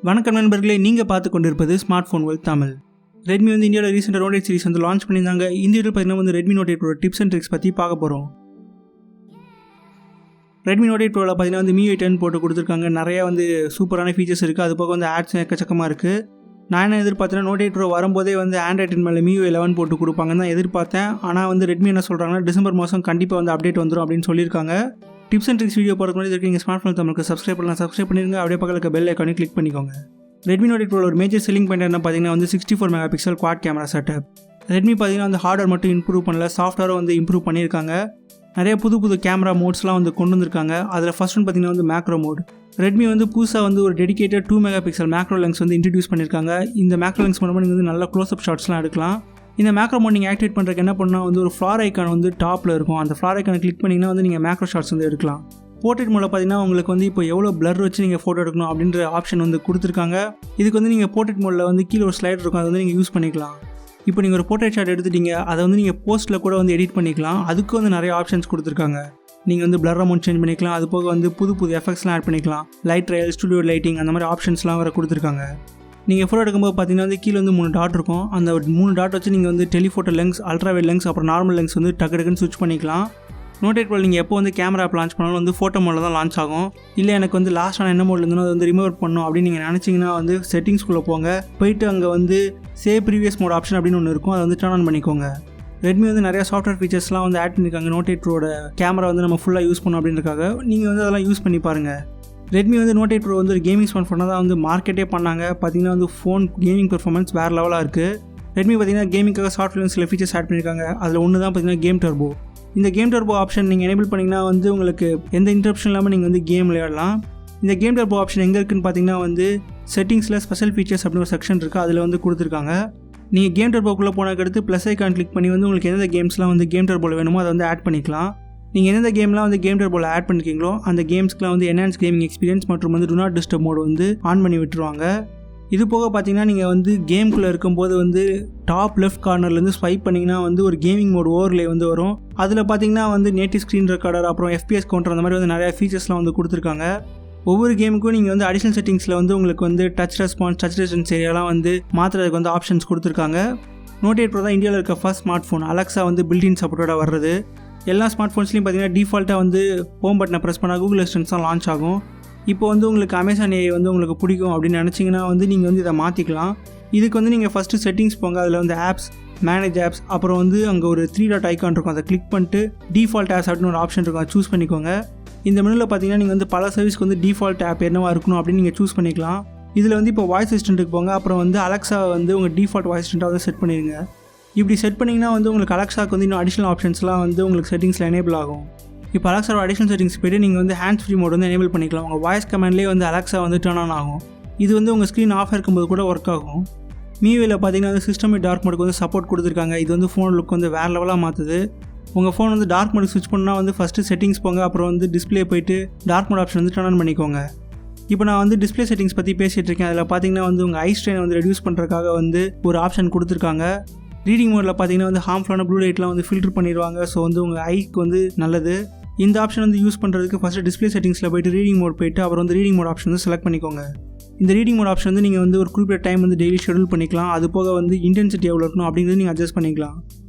வணக்கம் நண்பர்களே, நீங்கள் பார்த்து கொண்டிருப்பது smart phone world Tamil. Redmi வந்து இந்தியாவில் ரீசெண்டாக நோட் 8 சீரிஸ் வந்து லான்ச் பண்ணியிருந்தாங்க. இந்த வீடியோவில் பார்த்தீங்கன்னா வந்து Redmi Note 8 tips and tricks பற்றி பார்க்க போகிறோம். ரெட்மி நோட் 8 பார்த்தீங்கன்னா வந்து MIUI 10 போட்டு கொடுத்துருக்காங்க. நிறைய வந்து சூப்பரான ஃபீச்சர்ஸ் இருக்குது. அது போக வந்து ஆட்ஸ் எக்கச்சக்கமாக இருக்குது. நான் என்ன எதிர்பார்த்தேன்னா நோட் 8 வரும்போதே வந்து ஆண்ட்ராய்ட் மேலே MIUI 11 போட்டு கொடுப்பாங்கன்னு தான் எதிர்பார்த்தேன். ஆனால் வந்து ரெட்மி என்ன சொல்கிறாங்கன்னா டிசம்பர் மாதம் கண்டிப்பாக வந்து அப்டேட் வந்துடும் அப்படின்னு சொல்லியிருக்காங்க. டிப்ஸ் அண்ட் ட்ரிக்ஸ் வீடியோ போகிறதுக்கு முன்னாடி நீங்கள் ஸ்மார்ட் ஃபோன் தமிழுக்கு சப்ஸ்கிரைப் பண்ணிடுங்க. அப்படியே பக்கத்தில் பெல் ஐக்கானே கிளிக் பண்ணிக்கோங்க. ரெட்மி நோட் 8 ஒரு மேஜர் செல்லிங் பாயிண்ட் என்ன பார்த்தீங்கன்னா வந்து 64 mega pixel quad camera setup. Redmi பார்த்தீங்கன்னா வந்து ஹார்ட்வேர் மட்டும் இம்ப்ரூவ் பண்ணல, சாஃப்ட்வேரும் வந்து இம்ப்ரூவ் பண்ணியிருக்காங்க. நிறைய புது கேமரா மோட்ஸ்லாம் வந்து கொண்டு வந்திருக்காங்க. அதில் ஃபர்ஸ்ட் ஒன் பார்த்தீங்கன்னா வந்து மேக்ரோ மோட். ரெட்மி வந்து புதுசாக வந்து ஒரு dedicated 2 mega pixel macro lens வந்து இன்ட்ரடியூஸ் பண்ணியிருக்காங்க. இந்த மேக்ரோ லென்ஸ் மூலமாக நீங்கள் வந்து நல்ல க்ளோஸ்அப் ஷாட்ஸ்லாம் எடுக்கலாம். இந்த மேக்ரோ மோட் நீங்கள் ஆக்டிவேட் பண்ணுறதுக்கு என்ன பண்ணால் வந்து ஒரு ஃப்ளார் ஐக்கான் வந்து டாப்பில் இருக்கும். அந்த ஃப்ளார் ஐக்கானை கிளிக் பண்ணிங்கன்னா வந்து நீங்கள் மேக்ரோ ஷாட்ஸ் வந்து எடுக்கலாம். போர்ட்ரேட் மோடில் பார்த்தீங்கன்னா உங்களுக்கு வந்து இப்போ எவ்வளோ பிளர் வச்சு நீங்கள் ஃபோட்டோ எடுக்கணும் அப்படின்ற ஆப்ஷன் வந்து கொடுத்துருக்காங்க. இதுக்கு வந்து நீங்கள் போர்ட்ரேட் மோடில் வந்து கீழே ஒரு ஸ்லைடர் இருக்கும், அதை வந்து நீங்கள் யூஸ் பண்ணிக்கலாம். இப்போ நீங்கள் ஒரு போர்ட்ரேட் ஷாட் எடுத்துட்டீங்க, அதை வந்து நீங்கள் போஸ்ட்டில் கூட வந்து எடிட் பண்ணிக்கலாம். அதுக்கு வந்து நிறைய ஆப்ஷன்ஸ் கொடுத்துருக்காங்க. நீங்கள் வந்து பிளர் அமௌண்ட் சேஞ்ச் பண்ணிக்கலாம். அது போக வந்து புது எஃபெக்ட்ஸ்லாம் ஆட் பண்ணிக்கலாம். லைட் ட்ரையல், ஸ்டுடியோ லைட்டிங், அந்த மாதிரி ஆப்ஷன்ஸ்லாம் வேறு கொடுத்துருக்காங்க. நீங்கள் ஃபோட்டோ எடுக்கும்போது பார்த்தீங்கன்னா வந்து கீழே வந்து 3 டாட் இருக்கும். அந்த 3 டாட் வச்சு நீங்கள் வந்து telephoto lens, ultra wide lens, அப்புறம் நார்மல் லென்ஸ் வந்து டக்குன்னு ஸ்விட்ச் பண்ணிக்கலாம். நோட் 8 நீங்கள் எப்போ வந்து கேமரா ஆப் லான்ச் பண்ணாலும் வந்து ஃபோட்டோ மோடில் தான் லான்ச் ஆகும். இல்லை எனக்கு வந்து லாஸ்ட்டான என்ன மோடில் இருந்தோ அதை வந்து ரிமூவ் பண்ணணும் அப்படின்னு நீங்கள் நினச்சிங்கன்னா வந்து செட்டிங்ஸ்குள்ளே போயிட்டு அங்கே வந்து சேவ் ப்ரீவியஸ் மோட் ஆப்ஷன் அப்படின்னு ஒன்று இருக்கும், அதை வந்து டர்ன் ஆன் பண்ணிக்கோங்க. ரெட்மி வந்து நிறைய சாஃப்ட்வேர் ஃபீச்சர்ஸ்லாம் வந்து ஆட் பண்ணியிருக்காங்க. நோட் 8 கேமரா வந்து நம்ம ஃபுல்லாக யூஸ் பண்ணணும் அப்படின்றக்காக நீங்கள் வந்து அதெல்லாம் யூஸ் பண்ணி பாருங்கள். ரெட்மி வந்து நோட் 8 வந்து ஒரு கேமிங் ஸ்மார்ட் ஃபோனாக தான் வந்து மார்க்கெட்டே பண்ணாங்க. பார்த்தீங்கன்னா வந்து ஃபோன் கேமிங் பெர்ஃபார்மன்ஸ் வேறு லெவலாக இருக்குது. ரெட்மி பார்த்தீங்கன்னா கேமிங்காக சாஃப்ட்வேர் சில ஃபீச்சர்ஸ் ஆட் பண்ணியிருக்காங்க. அதில் ஒன்று தான் பார்த்தீங்கன்னா கேம் டர்போ. இந்த கேம் டர்போ ஆப்ஷன் நீங்கள் எனேபிள் பண்ணிங்கன்னா வந்து உங்களுக்கு எந்த இன்டரப்ஷன் இல்லாமல் நீங்கள் வந்து கேம் விளையாடலாம். இந்த கேம் டர்போ ஆப்ஷன் எங்கே இருக்குன்னு பார்த்தீங்கன்னா வந்து செட்டிங்ஸில் ஸ்பெஷல் ஃபீச்சர்ஸ் அப்படின்னு ஒரு செக்ஷன் இருக்குது, அதில் வந்து கொடுத்துருக்காங்க. நீங்கள் கேம் டர்போக்குள்ளே போனதுக்கடுத்து ப்ளஸ் ஐக்கான் கிளிக் பண்ணி வந்து உங்களுக்கு எந்தெந்த கேம்ஸ்லாம் வந்து கேம் டர்போவில் வேணுமோ அதை வந்து ஆட் பண்ணிக்கலாம். நீங்கள் எந்தெந்த கேம்லாம் வந்து கேம் டர்போவில் ஆட் பண்ணிக்கிங்களோ அந்த கேம்ஸ்க்குலாம் வந்து என்ஹான்ஸ் கேமிங் எக்ஸ்பீரியன்ஸ் மற்றும் வந்து டு நாட் டிஸ்டர்ப் மோட் வந்து ஆன் பண்ணி விட்டுருவாங்க. இது போக பார்த்தீங்கன்னா நீங்கள் வந்து கேம்குள்ளே இருக்கும்போது வந்து டாப் லெஃப்ட் கார்னர்லேருந்து ஸ்வைப் பண்ணிங்கன்னா வந்து ஒரு கேமிங் மோட் ஓவர்லே வந்து வரும். அதில் பார்த்தீங்கன்னா வந்து நேட்டிவ் ஸ்க்ரீன் ரெக்கார்டர், அப்புறம் FPS கவுண்டர், அந்த மாதிரி வந்து நிறையா ஃபீச்சர்ஸ்லாம் வந்து கொடுத்துருக்காங்க. ஒவ்வொரு கேமுக்கும் நீங்கள் வந்து அடிஷனல் செட்டிங்ஸில் வந்து உங்களுக்கு வந்து டச் ரெஸ்பான்ஸ், டச் ரெசிஸ்டன்ஸ் ஏரியாலாம் வந்து மாற்றுறதுக்கு வந்து ஆப்ஷன்ஸ் கொடுத்துருக்காங்க. நோட் 8 தான் இந்தியாவில் இருக்க ஃபர்ஸ்ட் ஸ்மார்ட் ஃபோன் அலெக்ஸா வந்து பில்டின் சப்போர்ட்டோட வர்றது. எல்லா ஸ்மார்ட் ஃபோன்ஸ்லையும் பார்த்தீங்கன்னா டிஃபால்ட்டாக வந்து ஹோம் பட்டனை ப்ரெஸ் பண்ணால் கூகுள் அசிஸ்டன்ஸ் தான் லான்ச் ஆகும். இப்போ வந்து உங்களுக்கு அமேசான் AI வந்து உங்களுக்கு பிடிக்கும் அப்படின்னு நினச்சிங்கன்னா வந்து நீங்கள் வந்து இதை மாற்றிக்கலாம். இதுக்கு வந்து நீங்கள் ஃபஸ்ட்டு செட்டிங்ஸ் போங்க. அதில் வந்து ஆப்ஸ், மேனேஜ் ஆப்ஸ், அப்புறம் வந்து அங்கே ஒரு 3 டாட் ஐக்கான் இருக்கும், அதை கிளிக் பண்ணிட்டு டிஃபால்ட் ஆப்ஸ் அப்படின்னு ஒரு ஆப்ஷன் இருக்கும், அதை சூஸ் பண்ணிக்கோங்க. இந்த மெனுவில் பார்த்தீங்கன்னா நீங்கள் வந்து பல சர்வீஸ்க்கு வந்து டிஃபால்ட் ஆப் என்னவா இருக்கணும் அப்படின்னு நீங்கள் சூஸ் பண்ணிக்கலாம். இதில் வந்து இப்போ வாய்ஸ் அசிஸ்டண்ட்டுக்கு போங்க. அப்புறம் வந்து அலெக்ஸா வந்து உங்கள் டிஃபால்ட் வாய்ஸ் அசிஸ்டண்ட்டாக வந்து செட் பண்ணிடுங்க. இப்படி செட் பண்ணிங்கன்னா வந்து உங்களுக்கு அலெக்ஸாவுக்கு வந்து இன்னும் அடிஷனல் ஆப்ஷன்ஸ்லாம் வந்து உங்களுக்கு செட்டிங்ஸில் எனேபிள் ஆகும். இப்போ அலெக்ஸாவோட அடிஷனல் செட்டிங்ஸ் போய்ட்டு நீங்கள் வந்து ஹேண்ட்ஸ் ஃப்ரீ மோட் வந்து எனேபிள் பண்ணிக்கலாம். உங்கள் வாய்ஸ் கமெண்ட்லேயே வந்து அலெக்ஸா வந்து டர்ன் ஆன் ஆகும். இது வந்து உங்கள் ஸ்க்ரீன் ஆஃப் இருக்கும்போது கூட ஒர்க் ஆகும். MIUIயில் பார்த்தீங்கன்னா வந்து சிஸ்டம் டார்க் மோடுக்கு வந்து சப்போர்ட் கொடுத்துருக்காங்க. இது வந்து ஃபோன் லுக் வந்து வேறு லெவலாக மாற்றுது. உங்கள் ஃபோன் வந்து டார்க் மோடுக்கு ஸ்விட்ச் பண்ணால் வந்து ஃபஸ்ட்டு செட்டிங்ஸ் போங்க. அப்புறம் வந்து டிஸ்பிளே போய்ட்டு டார்க் மோட் ஆப்ஷன் வந்து டர்ன் ஆன் பண்ணிக்கோங்க. இப்போ நான் வந்து டிஸ்பிளே செட்டிங்ஸ் பற்றி பேசிகிட்டு இருக்கேன். அதில் பார்த்தீங்கன்னா வந்து உங்கள் ஐ ஸ்ட்ரெயினை வந்து ரெடியூஸ் பண்ணுறதுக்காக வந்து ஒரு ஆப்ஷன் கொடுத்துருக்காங்க. ரீடிங் மோடில் பார்த்தீங்கன்னா வந்து ஹார்ம்ஃபுல்லான ப்ளூ லைட்லாம் வந்து ஃபில்டர் பண்ணிடுவாங்க. ஸோ வந்து உங்கள் ஐக்கு வந்து நல்லது. இந்த ஆப்ஷன் வந்து யூஸ் பண்ணுறதுக்கு ஃபஸ்ட்டு டிஸ்பிளே செட்டிங்ஸில் போய்ட்டு ரீடிங் மோட் போய்ட்டு அப்புறம் வந்து ரீடிங் மோட் ஆப்ஷன் வந்து செலக்ட் பண்ணிக்கோங்க. இந்த ரீடிங் மோட் ஆப்ஷன் வந்து நீங்கள் வந்து ஒரு குறிப்பிட்ட டைம் வந்து டெய்லி ஷெடியூல் பண்ணிக்கலாம். அது போக வந்து இன்டென்சிட்டி எவ்வளோ இருக்கணும் அப்படிங்கிறது நீங்கள் அட்ஜஸ்ட் பண்ணிக்கலாம்.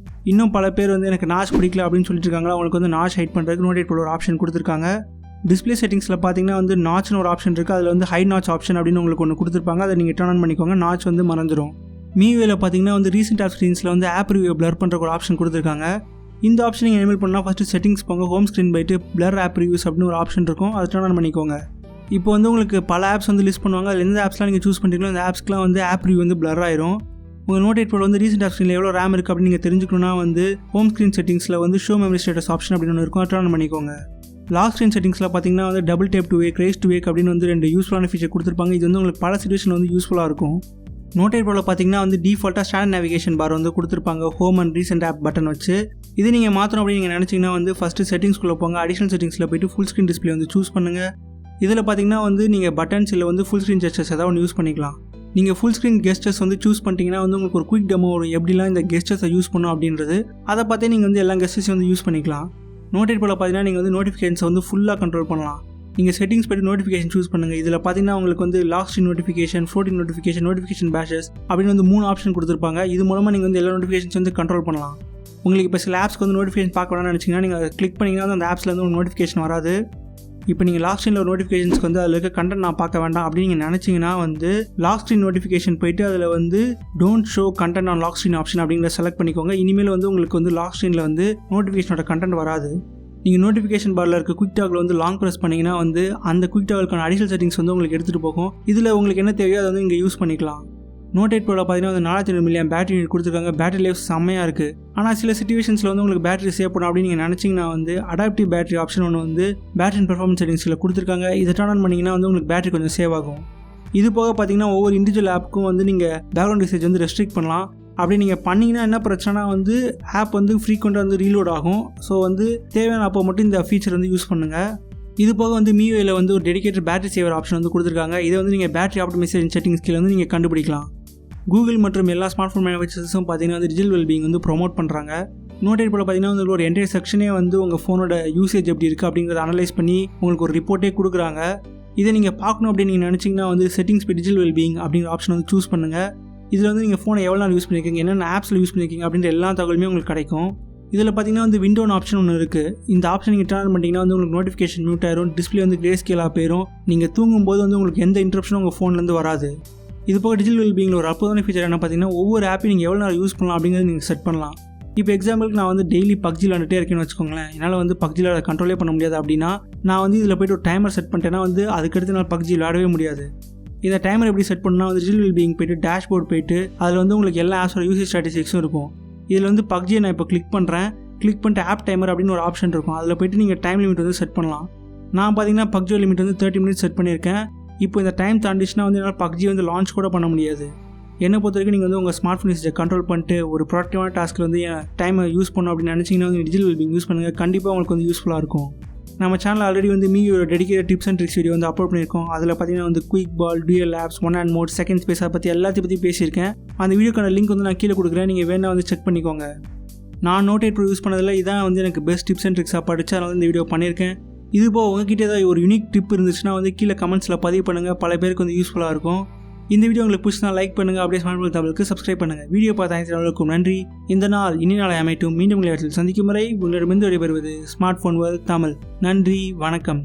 இன்னும் பல பேர் வந்து எனக்கு நாச் பிடிக்கல அப்படின்னு சொல்லிட்டு இருக்காங்களா, அவங்களுக்கு வந்து நாச் ஹைட் பண்ணுறதுக்கு நோட் 8 ஒரு ஆப்ஷன் கொடுத்துருக்காங்க. டிஸ்பிளே செட்டிங்ஸில் பார்த்தீங்கன்னா வந்து நாச்னு ஒரு ஆப்ஷன் இருக்குது. அதில் வந்து ஹை நாச் ஆப்ஷன் அப்படின்னு உங்களுக்கு ஒன்று கொடுத்துருப்பாங்க. அதை நீங்கள் டர்ன் ஆன் பண்ணிக்கோங்க. நாச் வந்து மறைஞ்சிரும். MIUIயில் பார்த்தீங்கன்னா வந்து ரீசெண்ட் ஆப் ஸ்க்ரீன்ஸில் வந்து ஆப் ரிவ்யூ பிளர் பண்ணுறக்கு ஒரு ஆப்ஷன் கொடுத்துருக்காங்க. இந்த ஆப்ஷன் நீங்கள் எனேபிள் பண்ணால் ஃபஸ்ட்டு செட்டிங்ஸ் போங்க. ஹோம் ஸ்க்ரீன் போய்ட்டு பிளர் ஆப் ரிவ்யூஸ் அப்படின்னு ஒரு ஆப்ஷன் இருக்கும், அதை டர்ன் ஆன் பண்ணிக்கோங்க. இப்போ வந்து உங்களுக்கு பல ஆப்ஸ் வந்து லிஸ்ட் பண்ணுவாங்க. அதில் எந்த ஆப்ஸ்லாம் நீங்கள் சூஸ் பண்ணிங்களோ அந்த ஆப்ஸ்க்குலாம் வந்து ஆப் ரிவ்யூ வந்து பிளர் ஆயிரும். உங்கள் நோட் 8 வந்து ரீசெண்ட் ஆப் ஸ்க்ரீனில் எவ்வளோ ரேம் இருக்குது அப்படின்னு நீங்கள் தெரிஞ்சுக்கணுன்னா வந்து ஹோம் ஸ்க்ரீன் செட்டிங்ஸில் வந்து ஷோ மெமரி ஸ்டேட்டஸ் ஆப்ஷன் அப்படின்னு ஒன்று இருக்கும், டர்ன் ஆன் பண்ணிக்கோங்க. லாக் ஸ்க்ரீன் செட்டிங்ஸில் பார்த்தீங்கன்னா வந்து double tape to wake, race to wake அப்படின்னு வந்து 2 யூஸ்ஃபுல்லான ஃபீச்சர் கொடுத்துருப்பாங்க. இது வந்து உங்களுக்கு பல சிச்சுவேஷன் வந்து யூஸ்ஃபுல்லாக இருக்கும். நோட் 8 பார்த்தீங்கன்னா வந்து டிஃபால்ட்டாக ஸ்டாண்டர்ட் நேவிகேஷன் பார் வந்து கொடுத்துருப்பாங்க, home and recent app button வச்சு. இது நீங்கள் மாற்றணும் அப்படின்னு நீங்கள் நினச்சிங்கன்னா வந்து ஃபஸ்ட்டு செட்டிங்ஸ்குள்ளே போங்க. அடிஷனல் செட்டிங்ஸில் போய்ட்டு ஃபுல் ஸ்க்ரீன் டிஸ்பிளே வந்து சூஸ் பண்ணுங்கள். இதில் பார்த்தீங்கன்னா வந்து நீங்கள் பட்டன்ஸ் இல்லை வந்து ஃபுல் ஸ்க்ரீன் ஜெஸ்டர்ஸ் ஏதாவது ஒன்று யூஸ் பண்ணிக்கலாம். நீங்கள் ஃபுல் ஸ்க்ரீன் கெஸ்டர்ஸ் வந்து சூஸ் பண்ணிட்டீங்கன்னா வந்து உங்களுக்கு ஒரு குயிக் டெமோ வரும், எப்படிலாம் இந்த கெஸ்டர்ஸை யூஸ் பண்ணணும் அப்படின்றது. அதை பார்த்தே நீங்கள் வந்து எல்லா கெஸ்டர்ஸையும் வந்து யூஸ் பண்ணிக்கலாம். நோட் 8 பார்த்தீங்கன்னா நீங்கள் வந்து நோட்டிஃபிகேஷன்ஸை வந்து ஃபுல்லாக கண்ட்ரோல் பண்ணலாம். நீங்கள் செட்டிங்ஸ் போய்ட்டு நோட்டிஃபிகேஷன் சூஸ் பண்ணுங்கள். இதில் பார்த்தீங்கன்னா உங்களுக்கு வந்து lock screen notification, floating notification, notification badges அப்படின்னு வந்து 3 ஆப்ஷன் கொடுத்துருப்பாங்க. இது மூலமாக நீங்கள் வந்து எல்லா நோட்டிஃபிகேஷன்ஸ் வந்து கண்ட்ரோல் பண்ணலாம். உங்களுக்கு இப்போ சில ஆப்ஸ்க்கு வந்து நோட்டிஃபிகேஷன் பார்க்க வேணாம்னு நினச்சிங்கன்னா நீங்கள் கிளிக் பண்ணிங்கன்னா வந்து அந்த ஆப்ஸில் வந்து உங்களுக்கு நோட்டிஃபிகேஷன் வராது. இப்போ நீங்கள் லாக் ஸ்க்ரீனில் ஒரு நோட்டிஃபிகேஷன்ஸ்க்கு வந்து அதில் இருக்க கண்டென்ட் நான் பார்க்க வேண்டாம் அப்படின்னு நீங்கள் நினச்சிங்கன்னா வந்து லாக் ஸ்க்ரீன் நோட்டிஃபிகேஷன் போய்ட்டு அதில் வந்து don't show content on lock screen option அப்படிங்கிறத செலக்ட் பண்ணிக்கோங்க. இனிமேல் வந்து உங்களுக்கு வந்து லாக் ஸ்க்ரீனில் வந்து நோட்டிஃபிகேஷனோட கண்டென்ட் வராது. நீங்கள் நோட்டிஃபிகேஷன் பாரில் இருக்க குயிக் டாகில் வந்து லாங் ப்ரெஸ் பண்ணிங்கன்னா வந்து அந்த குயிக் டாகுக்கான அடிஷனல் செட்டிங்ஸ் வந்து உங்களுக்கு எடுத்துகிட்டு போகும். இதில் உங்களுக்கு என்ன தேவையோ அதை வந்து இங்கே யூஸ் பண்ணிக்கலாம். Note 8 Proல பார்த்தீங்கன்னா வந்து 4500 mAh பேட்டரி கொடுத்துருக்காங்க. பேட்டரி லைஃப் செம்மையாக இருக்குது. ஆனால் சில சிச்சுவேஷன்ஸில் வந்து உங்களுக்கு பேட்டரி சேவ் பண்ணணும் அப்படின்னு நீங்கள் நினச்சிங்கன்னா வந்து அடாப்டிவ் பேட்டரி ஆப்ஷன் ஒன்று வந்து பேட்டரி பெர்ஃபார்மன்ஸ் செட்டிங்ஸில் கொடுத்துருக்காங்க. இதை டர்ன் ஆன் பண்ணிங்கன்னா வந்து உங்களுக்கு பேட்டரி கொஞ்சம் சேவ் ஆகும். இது போக பார்த்தீங்கன்னா ஒவ்வொரு இண்டிவிஜுவல் ஆப்புக்கும் வந்து நீங்கள் பேக்ரவுண்ட் யூசேஜ் வந்து ரெஸ்ட்ரிக்ட் பண்ணலாம். அப்படி நீங்கள் பண்ணிங்கன்னா என்ன பிரச்சனை வந்து ஆப் வந்து ஃப்ரீக்வெண்ட்டாக வந்து ரீலோட் ஆகும். ஸோ வந்து தேவையான அப்போ மட்டும் இந்த ஃபீச்சர் வந்து யூஸ் பண்ணுங்கள். இது போக வந்து MIUIயில் வந்து ஒரு டெடிகேட்டட் பேட்டரி சேவர் ஆப்ஷன் வந்து கொடுத்துருக்காங்க. இதை வந்து நீங்கள் பேட்டரி ஆப்டிமைசேஷன் செட்டிங்ஸ் கீழே வந்து நீங்கள் கண்டுபிடிக்கலாம். கூகுள் மற்றும் எல்லா ஸ்மார்ட் ஃபோன் மேனுஃபேக்சர்ஸும் பார்த்தீங்கன்னா வந்து டிஜிட்டல் வெல்பீயிங் வந்து ப்ரொமோட் பண்ணுறாங்க. Note 8 Proல பார்த்தீங்கன்னா வந்து ஒரு என்டையர் செக்ஷனே வந்து உங்கள் ஃபோனோட யூசேஜ் எப்படி இருக்குது அப்படிங்கிறத அனலைஸ் பண்ணி உங்களுக்கு ஒரு ரிப்போர்ட்டே கொடுக்குறாங்க. இதை நீங்கள் பார்க்கணும் அப்படின்னு நீங்கள் நினச்சிங்கன்னா வந்து செட்டிங்ஸ் போய் டிஜிட்டல் வெல்பீயிங் அப்படிங்கிற ஆப்ஷன் வந்து சூஸ் பண்ணுங்கள். இதில் வந்து நீங்கள் ஃபோனை எவ்வளோ நாள் யூஸ் பண்ணியிருக்கீங்க, என்னென்ன ஆப்ஸில் யூஸ் பண்ணியிருக்கீங்க அப்படின்ற எல்லா தகவலுமே உங்களுக்கு கிடைக்கும். இதில் பார்த்தீங்கன்னா வந்து விண்டோன்னு ஆப்ஷன் ஒன்று இருக்குது. இந்த ஆப்ஷன் நீங்கள் டர்ன் பண்ணிட்டீங்கன்னா வந்து உங்களுக்கு நோட்டிஃபிகேஷன் மியூட் ஆயிரும், டிஸ்பிளே வந்து கிரே ஸ்கேலாக போயிடும். நீங்கள் தூங்கும்போது வந்து உங்களுக்கு எந்த இன்டரப்ஷனும் உங்கள் ஃபோன்லேருந்து வராது. இது போக டிஜிட்டல் வெல்பீயிங்கில் ஒரு அற்புதமான ஃபீச்சர் என்ன பார்த்தீங்கன்னா ஒவ்வொரு ஆப்பையும் நீங்கள் எவ்வளோ நேரம் யூஸ் பண்ணலாம் அப்படிங்கிறது நீங்கள் செட் பண்ணலாம். இப்போ எக்ஸாம்பிளுக்கு நான் வந்து டெய்லி பப்ஜி விளாண்டுட்டே இருக்கேன்னு வச்சுக்கோங்களேன். என்னால் வந்து பப்ஜி விளாட கண்ட்ரோலே பண்ண முடியாது அப்படின்னா நான் வந்து இதில் போய்ட்டு ஒரு டைமர் செட் பண்ணிட்டேன்னா வந்து அதுக்கடுத்து நான் பப்ஜி விளாடவே முடியாது. இந்த டைமர் எப்படி செட் பண்ணால் வந்து டிஜிட்டல் வெல்பீயிங் போய்ட்டு டேஷ்போர்ட் போய்ட்டு அதில் வந்து உங்களுக்கு எல்லா ஆப்ஸோட யூசேஜ் ஸ்டாட்டிஸ்டிக்ஸும் இருக்கும். இதில் வந்து பப்ஜியை நான் இப்போ கிளிக் பண்ணுறேன். கிளிக் பண்ணிட்டு ஆப் டைமர் அப்படின்னு ஒரு ஆப்ஷன் இருக்கும். அதில் போய்ட்டு நீங்கள் டைம் லிமிட் வந்து செட் பண்ணலாம். நான் பார்த்தீங்கன்னா பப்ஜி லிமிட் வந்து 30 minutes செட் பண்ணியிருக்கேன். இப்போ இந்த டைம் தாண்டிச்சுன்னா வந்து என்னால் பப்ஜி வந்து லான்ச் கூட பண்ண முடியாது. என்னை பொறுத்த வரைக்கும் நீங்கள் வந்து உங்கள் ஸ்மார்ட் ஃபோன் யூசேஜை கண்ட்ரோல் பண்ணிட்டு ஒரு ப்ரொடக்டிவான டாஸ்க்கில் வந்து என் டைமை யூஸ் பண்ணணும் அப்படின்னு நினச்சிங்கன்னா வந்து டிஜிட்டல் வெல்பீயிங் யூஸ் பண்ணுங்கள். கண்டிப்பாக உங்களுக்கு வந்து யூஸ்ஃபுல்லாக இருக்கும். நம்ம சேனல் ஆல்ரெடி வந்து MIUIயோட dedicated tips and tricks video வந்து அப்லோட் பண்ணியிருக்கோம். அதில் பார்த்தீங்கன்னா வந்து quick ball, dual apps, one hand mode, second space அதை பற்றி எல்லாத்தையும் பற்றி பேசியிருக்கேன். அந்த வீடியோக்கான லிங்க் வந்து நான் கீழே கொடுக்குறேன். நீங்கள் வேணா வந்து செக் பண்ணிக்கோங்க. நான் Note 8 Pro யூஸ் பண்ணதில் இதான் வந்து எனக்கு பெஸ்ட் டிப்ஸ் அண்ட் ட்ரிக்ஸாக படித்து அதனால இந்த வீடியோ பண்ணியிருக்கேன். இது போக உங்ககிட்ட ஏதாவது ஒரு யூனிக் டிப் இருந்துச்சுன்னா வந்து கீழே கமெண்ட்ஸில் பதிவு பண்ணுங்கள். பல பேருக்கு வந்து யூஸ்ஃபுல்லாக இருக்கும். இந்த வீடியோ உங்களுக்கு பிடிச்சினா லைக் பண்ணுங்கள். அப்படியே ஸ்மார்ட் ஃபோன் தமிழுக்கு சப்ஸ்கிரைப் பண்ணுங்கள். வீடியோ பார்த்த அனைத்து நன்றி. இந்த நாள் இனி நாளை அமைட்டும். மீண்டும் விளையாட்டில் சந்திக்கும் வரை உங்களிடமிருந்து விடைபெறுவது ஸ்மார்ட் ஃபோன் தமிழ். நன்றி, வணக்கம்.